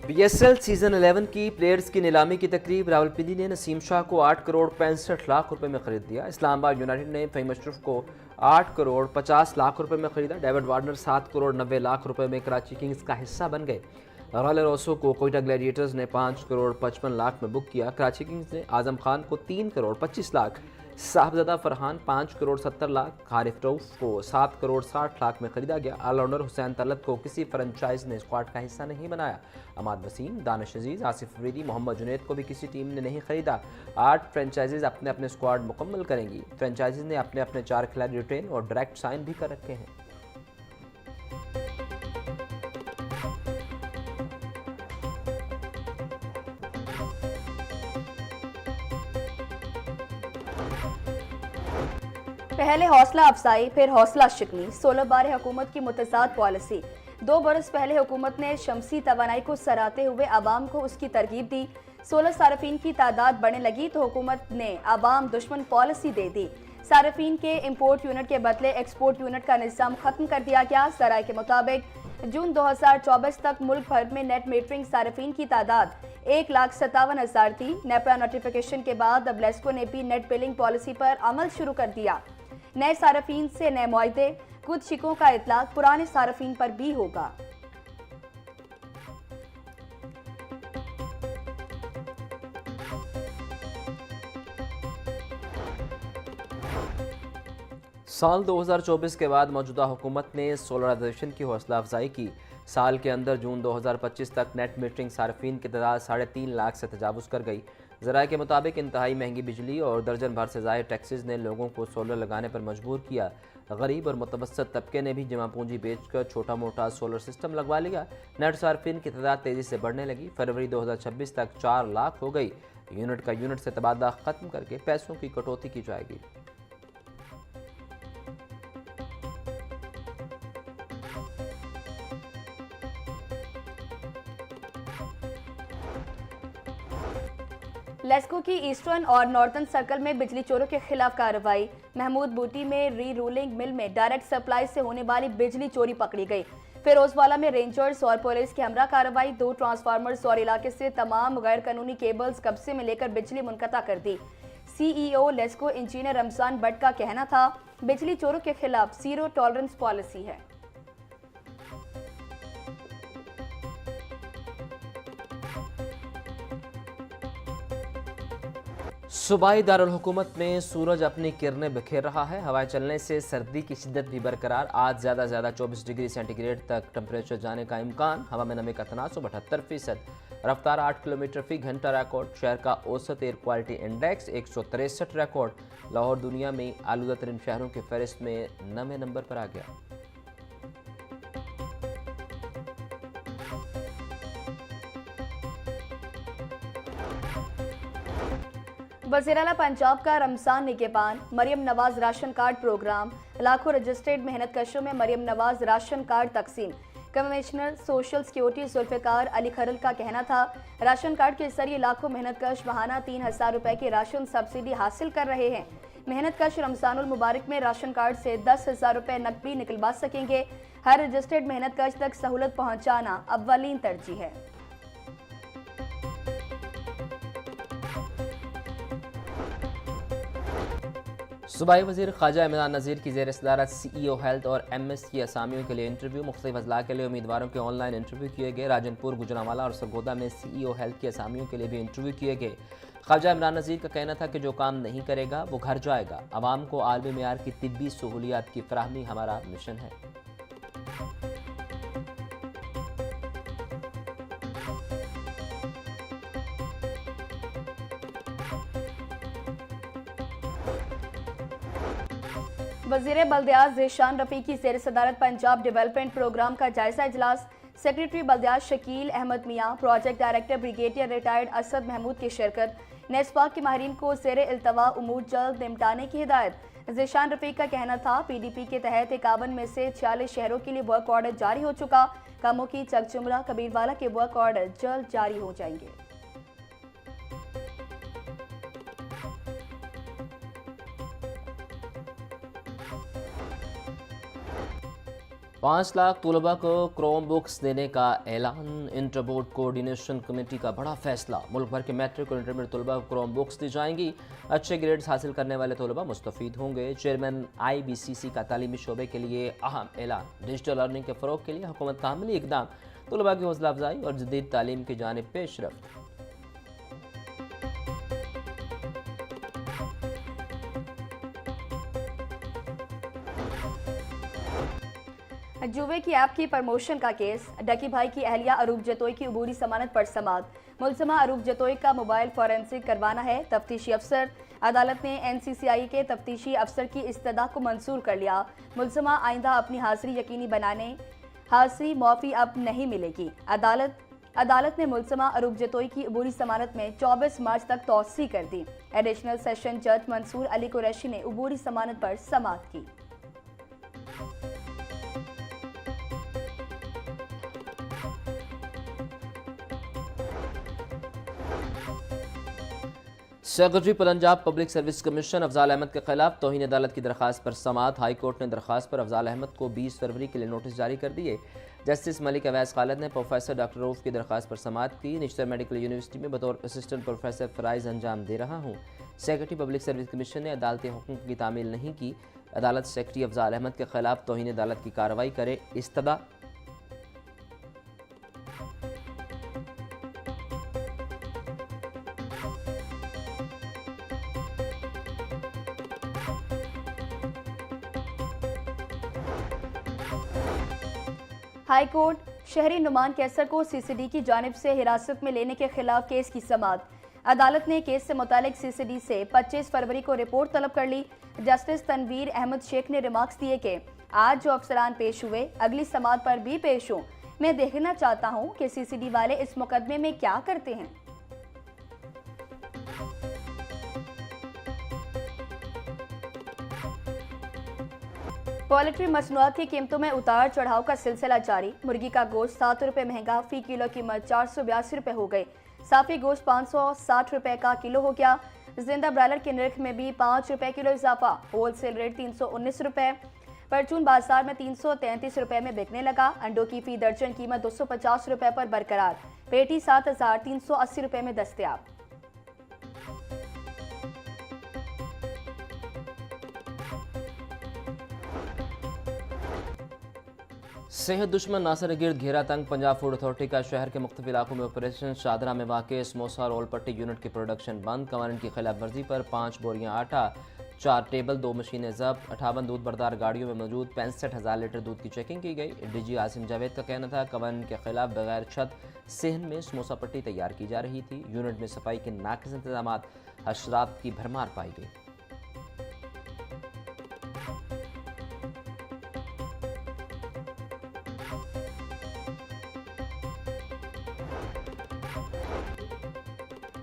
PSL season 11 की players की नीलामी की तकरीब। रावलपिंडी ने नसीम शाह को 8 करोड़ 65 लाख रुपए में खरीद दिया। इस्लामाबाद यूनाइटेड ने फ़हीम अशरफ को 8 करोड़ 50 लाख रुपए में खरीदा। डेविड वार्नर 7 करोड़ 90 लाख रुपए में कराची किंग्स का हिस्सा बन गए। रॉयल रोसो को कोयटा ग्लैडिएटर्स ने 5 करोड़ 55 लाख में बुक किया। कराची किंग्स ने आजम खान को 3 करोड़ 25 लाख, साहबजादा फरहान 5 करोड़ 70 लाख, हारिफ रऊफ को 7 करोड़ 60 लाख में खरीदा गया। ऑलराउंडर हुसैन तलत को किसी फ्रेंचाइज ने स्क्वाड का हिस्सा नहीं बनाया। अमाद वसीम, दानिश अजीज, आसिफ अफरीदी, मोहम्मद जुनैद को भी किसी टीम ने नहीं खरीदा। 8 फ्रेंचाइजीज अपने अपने स्क्वाड मुकम्मल करेंगी। फ्रेंचाइजीज ने अपने अपने 4 खिलाड़ी रिटेन और डायरेक्ट साइन भी कर रखे हैं। पहले हौसला अफजाई फिर हौसला शिकनी। 16 बार हुकूमत की मुतज़ाद पॉलिसी। 2 बरस पहले हुकूमत ने शमसी तवानाई को सराहते हुए आवाम को उसकी तरगीब दी। 16 सार्फिन की तादाद बढ़ने लगी तो हुकूमत ने आवाम दुश्मन पॉलिसी दे दी। सार्फिन के इम्पोर्ट यूनिट के बदले एक्सपोर्ट यूनिट का निज़ाम खत्म कर दिया गया। ज़राए के मुताबिक जून 2024 तक मुल्क भर में नेट मीटरिंग सार्फिन की तादाद 1,57,000 थी। नेपरा नोटिफिकेशन के बाद अब लेस्को ने भी नेट बिलिंग पॉलिसी पर अमल शुरू कर दिया। नए सार्फिन से नए मुआहदे, कुछ शिकों का इतलाक पुराने सार्फिन पर भी होगा। साल 2024 के बाद मौजूदा हुकूमत ने सोलराइजेशन की हौसला अफजाई की। साल के अंदर जून 2025 तक नेट मीटरिंग सार्फिन की तादाद 3.5 लाख से तजावुज़ कर गई। ज़राए के मुताबिक इंतहाई महंगी बिजली और दर्जन भर से ज़ायद टैक्सेस ने लोगों को सोलर लगाने पर मजबूर किया। गरीब और मुतवस्सित तबके ने भी जमा पूंजी बेचकर छोटा मोटा सोलर सिस्टम लगवा लिया। नेट सार्फिन की तादाद तेज़ी से बढ़ने लगी। फरवरी 2026 तक 4 लाख हो गई। यूनिट का यूनिट से तबादला ख़त्म करके पैसों की कटौती की जाएगी। लेस्को की ईस्टर्न और नॉर्थर्न सर्कल में बिजली चोरों के खिलाफ कार्रवाई। महमूद बूटी में री रूलिंग मिल में डायरेक्ट सप्लाई से होने वाली बिजली चोरी पकड़ी गई। फिरोजवाला में रेंजर्स और पुलिस की हमरा कार्रवाई। 2 ट्रांसफार्मर्स और इलाके से तमाम गैर कानूनी केबल्स कब्जे में लेकर बिजली मुनक़ता कर दी। CEO लेस्को इंजीनियर रमजान भट्ट का कहना था, बिजली चोरों के खिलाफ 0 टॉलरेंस पॉलिसी है। सूबाई दारुल हुकूमत में सूरज अपनी किरणें बिखेर रहा है। हवाएं चलने से सर्दी की शिद्दत भी बरकरार। आज ज़्यादा 24 डिग्री सेंटीग्रेड तक टेम्परेचर जाने का इम्कान। हवा में नमी का तनासुब 78%। रफ्तार 8 किलोमीटर फी घंटा रिकॉर्ड। शहर का औसत air quality index 163 record. Lahore दुनिया में आलूदा तरीन शहरों की फहरिस्त में 9वें नंबर पर आ गया। वज़ीर आला पंजाब का रमजान निगहबान। Maryam Nawaz ration card programme. लाखों रजिस्टर्ड मेहनत कशों में मरियम नवाज राशन कार्ड तकसीम। Commissioner social security Zulfiqar Ali Kharal का कहना था, राशन कार्ड के जरिए लाखों मेहनत कश माहाना 3,000 रुपए की राशन सब्सिडी हासिल कर रहे हैं। मेहनत कश रमजानुल मुबारक में राशन कार्ड से 10,000 रुपए नकदी निकलवा सकेंगे। हर रजिस्टर्ड मेहनत कश तक सहूलत पहुँचाना अव्वलीन तरजीह है। सूबाई वज़ीर ख्वाजा इमरान नज़ीर की ज़ेर सदारत CEO हेल्थ और MS की असामियों के लिए इंटरव्यू। मुख्तलिफ अजला के लिए उम्मीदवारों के ऑनलाइन इंटरव्यू किए गए। राजनपुर, गुजरांवाला और सरगोदा में CEO हेल्थ की असामियों के लिए भी इंटरव्यू किए गए। ख्वाजा इमरान नज़ीर का कहना था कि जो काम नहीं करेगा वो घर जाएगा। आवाम को आलमी मेयार की तिब्बी सहूलियात की फराहमी हमारा मिशन है। वज़ीर बल्दियात ज़ीशान रफ़ी की ज़ेर सदारत पंजाब डेवलपमेंट प्रोग्राम का जायजा इजलास। Secretary बल्दियात Shakeel Ahmed Mian, project director brigadier retired Asad Mahmood की शिरकत। नेस्पाक के माहिरीन को ज़ेर इल्तवा उमूर जल्द निपटाने की हिदायत। ज़ीशान रफ़ी का कहना था, PDP के तहत 51 में से 46 शहरों के लिए वर्क ऑर्डर जारी हो चुका। कामों की चकजुमला कबीरवाला के वर्क ऑर्डर जल्द जारी हो जाएंगे। 5 लाख तलबा को क्रोम बुक्स देने का ऐलान। इंटर बोर्ड कोऑर्डिनेशन कमेटी का बड़ा फैसला। मुल्क भर के मैट्रिक और इंटरमीडिएट तलबा को क्रोम बुक्स दी जाएंगी। अच्छे ग्रेड्स हासिल करने वाले तलबा मुस्तफ़ीद होंगे। चेयरमैन IBCC का तालीमी शोबे के लिए अहम ऐलान। डिजिटल लर्निंग के फ़रोग के लिए हुकूमत का अमली इकदाम। तलबा की हौसला अफजाई और जदीद तालीम की जानिब पेशरफ्त। जुवे की ऐप की प्रमोशन का केस। डकी भाई की अहलिया अरूप जतोई की अबूरी जमानत पर समाअत। मुलजमा अरूप जतोई का मोबाइल फॉरेंसिक करवाना है। तफ्तीशी अफसर। अदालत ने NCCI के तफ्तीशी अफसर की इस्तदा को मंजूर कर लिया। मुलजमा आइंदा अपनी हाजिरी यकीनी बनाने। हाजिरी मुआफी अब नहीं मिलेगी। अदालत ने मुलजमा अरूप जतोई की अबूरी जमानत में 24 मार्च तक तौसी कर दी। एडिशनल सेशन जज मंसूर अली कुरैशी ने अबूरी जमानत पर समाअत की। Secretary Punjab public service commission Afzal Ahmed के खिलाफ तौहीन अदालत की दरखास्त पर समाअत। हाई कोर्ट ने दरखास्त पर अफजाल अहमद को 20 फरवरी के लिए नोटिस जारी कर दिए। जस्टिस मलिक अवैस खालिद ने प्रोफेसर डॉक्टर रऊफ की दरखास्त पर समाअत की। निश्तर मेडिकल यूनिवर्सिटी में बतौर असिस्टेंट प्रोफेसर फ़राइज़ अंजाम दे रहा हूँ। सेक्रेटरी पब्लिक सर्विस कमीशन ने अदालती हुकूक की तामील नहीं की। अदालत सेक्रेटरी अफजाल अहमद के खिलाफ तौहीन अदालत की कार्रवाई करे। इस्तदा। हाई कोर्ट शहरी नुमान कैसर को CCD की जानिब से हिरासत में लेने के खिलाफ केस की समाअत। अदालत ने केस से मुतालिक CCD से 25 फरवरी को रिपोर्ट तलब कर ली। जस्टिस तनवीर अहमद शेख ने रिमार्क्स दिए कि आज जो अफसरान पेश हुए अगली समाअत पर भी पेश हों। मैं देखना चाहता हूं कि CCD वाले इस मुकदमे में क्या करते हैं। पोल्ट्री मसनूआत की कीमतों में उतार चढ़ाव का सिलसिला जारी। मुर्गी का गोश्त 7 रुपये महंगा, फी किलो कीमत 482 रुपये हो गई। साफी गोश्त 560 रुपये का किलो हो गया। जिंदा ब्रायलर के निर्ख में भी 5 रुपये किलो इजाफा। होलसेल रेट 319 रुपये। परचून बाजार में 333 रुपये में बिकने लगा। अंडों की फी दर्जन कीमत 250 रुपये पर बरकरार। पेटी 7380 रुपये में दस्तयाब। सेहत दुश्मन नासिर गिर्द घेरा तंग। पंजाब फूड अथॉरिटी का शहर के मुख्तलिफ इलाकों में ऑपरेशन। शादरा में वाक़ समोसा रोल पट्टी यूनिट की प्रोडक्शन बंद। कवानीन की खिलाफ वर्जी पर 5 बोरियां आटा, 4 टेबल, 2 मशीनें जब्त। 58 दूध बरदार गाड़ियों में मौजूद 65,000 लीटर दूध की चेकिंग की गई। DG आसिम जावेद का कहना था कवानीन के खिलाफ बगैर छत सेहन में समोसा पट्टी तैयार की जा रही थी। यूनिट में सफाई के नाकिस इंतजाम, हशरात की भरमार पाई गई।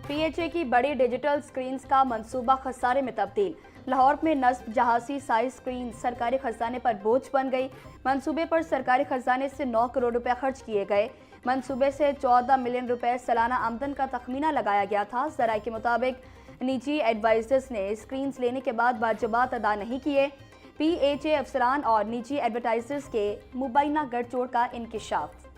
PHA की बड़ी डिजिटल स्क्रीन्स का मंसूबा खसारे में तब्दील। लाहौर में नस्ब जहाजी साइज स्क्रीन सरकारी खजाने पर बोझ बन गई। मंसूबे पर सरकारी खजाने से 9 करोड़ रुपए खर्च किए गए। मंसूबे से 14 मिलियन रुपए सालाना आमदन का तखमीना लगाया गया था। जराये के मुताबिक निजी एडवाइजर्स ने स्क्रीन्स लेने के बाद वाजिबात अदा नहीं किए। PHA अफसरान और निजी एडवर्टाइजर्स के मुबैना गठजोड़ का इंकिशाफ।